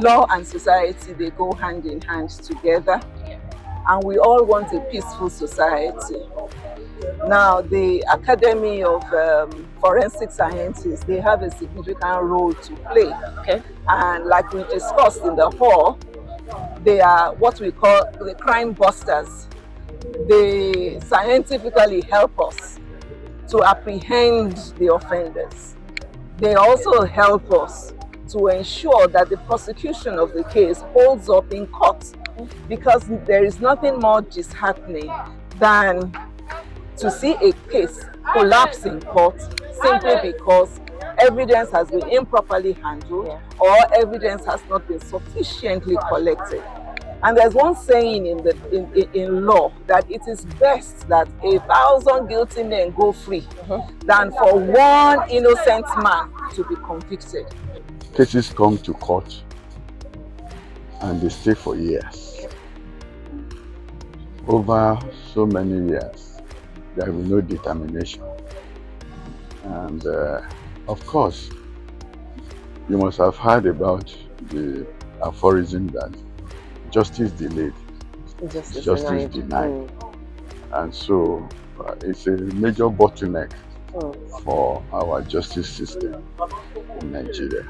law and society, they go hand in hand together, and we all want a peaceful society. Now, the Academy of Forensic Sciences, they have a significant role to play. Okay. And like we discussed in the hall, they are what we call the crime busters. They scientifically help us to apprehend the offenders. They also help us to ensure that the prosecution of the case holds up in court, because there is nothing more disheartening than to see a case collapse in court simply because evidence has been improperly handled or evidence has not been sufficiently collected. And there's one saying in law that it is best that 1,000 guilty men go free than for one innocent man to be convicted. Cases come to court and they stay for years. Over so many years, there will be no determination. And of course, you must have heard about the aphorism that justice delayed, justice denied. And so it's a major bottleneck for our justice system in Nigeria.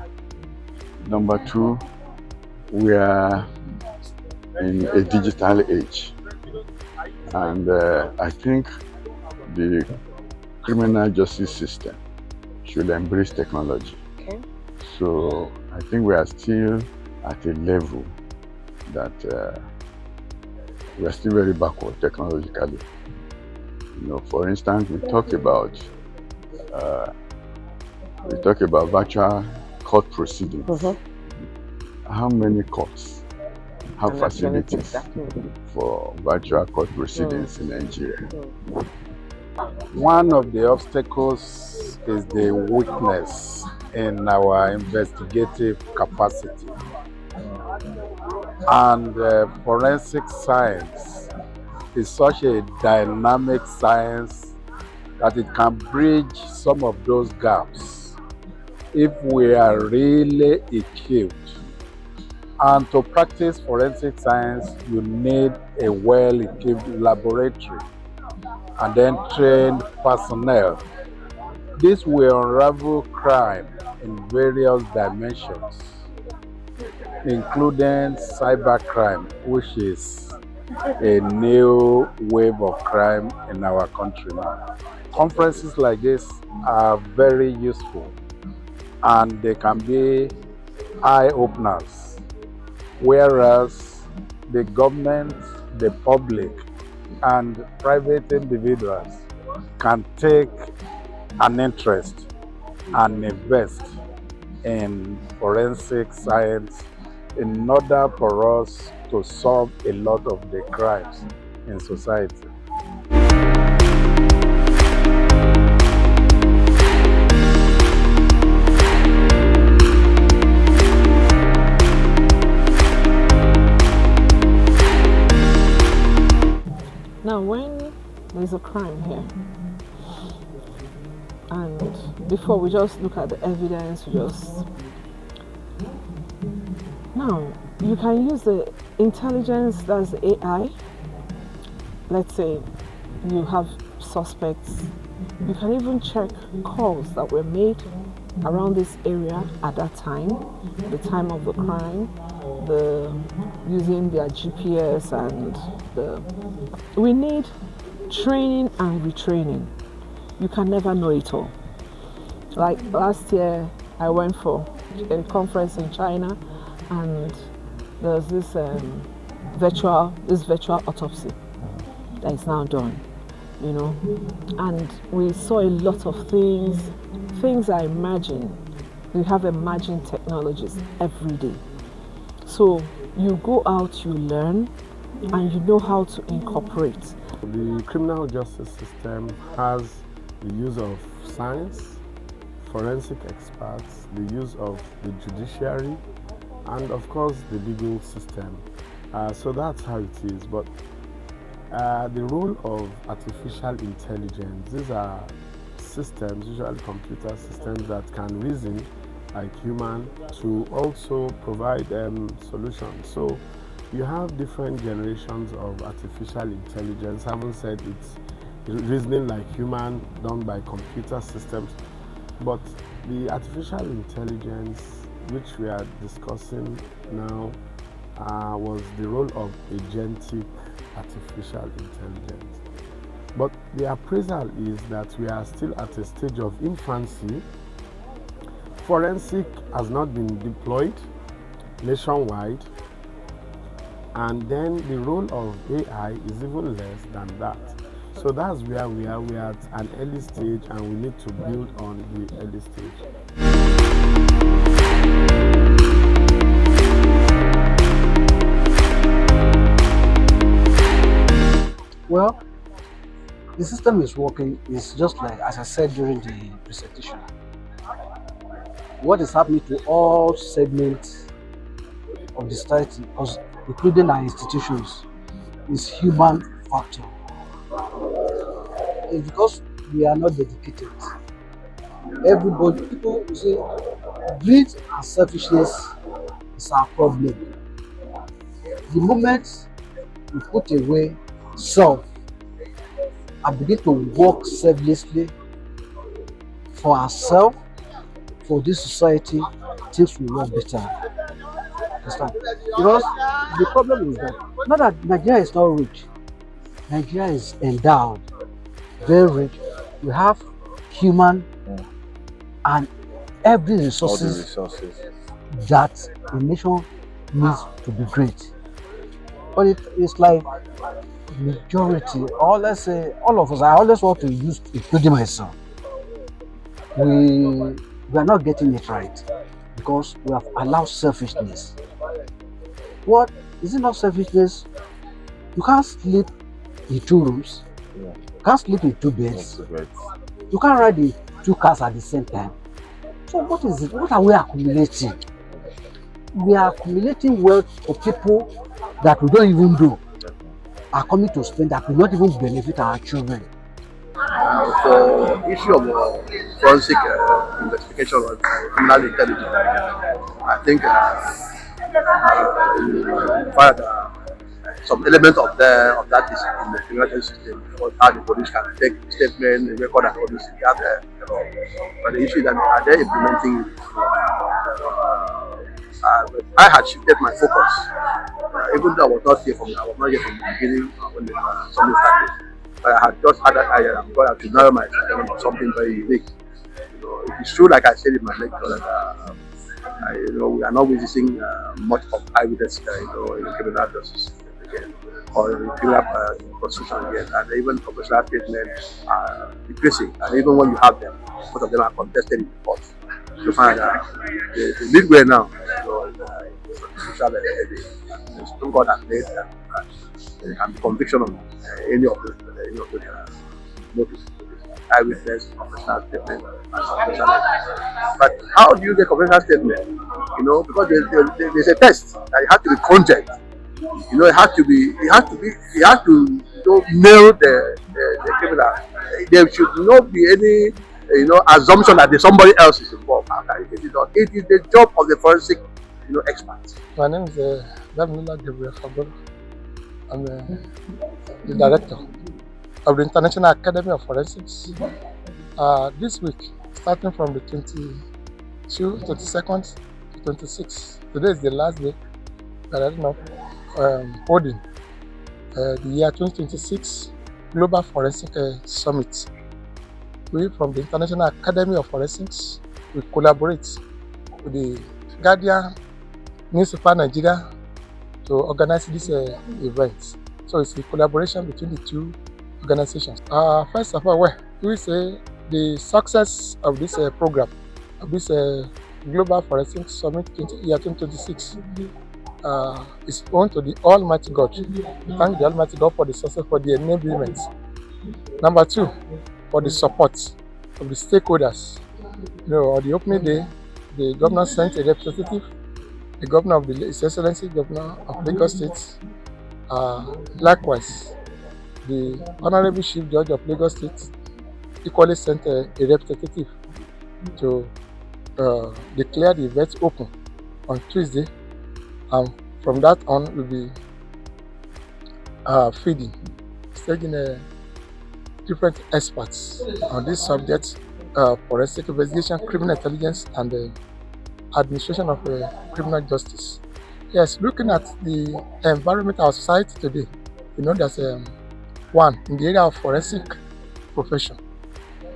Number two, we are in a digital age. And I think the criminal justice system should embrace technology. Okay. So I think we are still at a level that we are still very backward technologically. You know, for instance, we talk about virtual court proceedings. How many courts have facilities for virtual court proceedings in Nigeria? One of the obstacles is the weakness in our investigative capacity. And forensic science is such a dynamic science that it can bridge some of those gaps if we are really equipped. And to practice forensic science, you need a well-equipped laboratory and then trained personnel. This will unravel crime in various dimensions, including cybercrime, which is a new wave of crime in our country now. Conferences like this are very useful and they can be eye-openers, whereas the government, the public, and private individuals can take an interest and invest in forensic science in order for us to solve a lot of the crimes in society. Now, when there's a crime here, and before we just look at the evidence, now you can use the intelligence, that's AI. Let's say you have suspects, you can even check calls that were made around this area at that time, the time of the crime, using their GPS, and we need training and retraining. You can never know it all. Like last year, I went for a conference in China, and there's this virtual autopsy that is now done, you know, and we saw a lot of things I imagine. We have emerging technologies every day. So you go out, you learn, and you know how to incorporate. The criminal justice system has the use of science, forensic experts, the use of the judiciary, and of course the legal system. So that's how it is. But the role of artificial intelligence, these are systems, usually computer systems, that can reason like human to also provide solutions. So you have different generations of artificial intelligence. Haven't said it's reasoning like human done by computer systems, but the artificial intelligence which we are discussing now was the role of agentic artificial intelligence. But the appraisal is that we are still at a stage of infancy. Forensic has not been deployed nationwide, and then the role of AI is even less than that. So that's where we are. We are at an early stage, and we need to build on the early stage. Well, the system is working. It's just like, as I said during the presentation, what is happening to all segments of the society, including our institutions, is human factor. It's because we are not dedicated. Everybody, people say, greed and selfishness is our problem. The moment we put away self and begin to work selflessly for ourselves, for this society, things will work better. Understand? Because the problem is that not that Nigeria is not rich, Nigeria is endowed, very rich. We have human and every resources that a nation needs to be great. But it's like majority, or let's say all of us, I always want to use, including myself, we are not getting it right because we have allowed selfishness. What is it not selfishness? You can't sleep in 2 rooms, you can't sleep in 2 beds, you can't ride in 2 cars at the same time. So what is it? What are we accumulating? We are accumulating wealth for people that we don't even know are coming to spend, that will not even benefit our children. For issue of forensic investigation of criminal intelligence, I think find some element of that is in the criminal justice system, because how the police can take statement, record and all this. But the issue is that are they implementing it? I had shifted my focus, even though I was not here from the beginning when something started. But I had just had that idea because I have to narrow my attention on something very unique. It is true, like I said in my lecture, that we are not witnessing much of evidence, in the criminal justice again, or in the criminal prosecution again, and even professional statements are decreasing. And even when you have them, most of them are contested in the court. You find that the midway now, the Supreme Court has made there can be conviction on any of those motives, eyewitness, professional statement, and professional. But how do you get professional statement? Because there's a test that it has to be content. It has to nail the criminal. There should not be any assumption that there's somebody else is involved. It is the job of the forensic experts. My name is Damila Gabriel Fabro. I'm the director of the International Academy of Forensics. This week, starting from the 22nd to 26th, today is the last day that I'm holding the year 2026 Global Forensic Summit. We from the International Academy of Forensics, we collaborate with the Guardian Newspaper Nigeria to organize this event. So it's a collaboration between the 2 organizations. First of all, we say the success of this program, of this Global Forensic Summit year 2026, is owing to the Almighty God. We thank the Almighty God for the success, for the enablement. Number 2, for the support of the stakeholders. On the opening day, the governor sent a representative, the governor of His Excellency, Governor of Lagos State. Likewise, the Honorable Chief Judge of Lagos State equally sent a representative to declare the event open on Tuesday, and from that on we'll be feeding, staging different experts on this subject, forensic investigation, criminal intelligence, and administration of criminal justice. Yes, looking at the environment of our society today, you know, there's one in the area of forensic profession.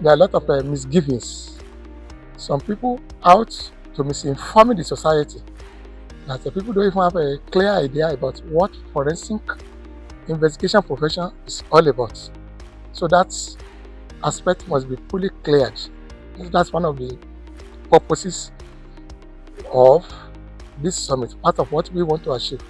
There are a lot of misgivings. Some people out to misinform the society that the people don't even have a clear idea about what forensic investigation profession is all about. So that aspect must be fully cleared. That's one of the purposes of this summit, part of what we want to achieve.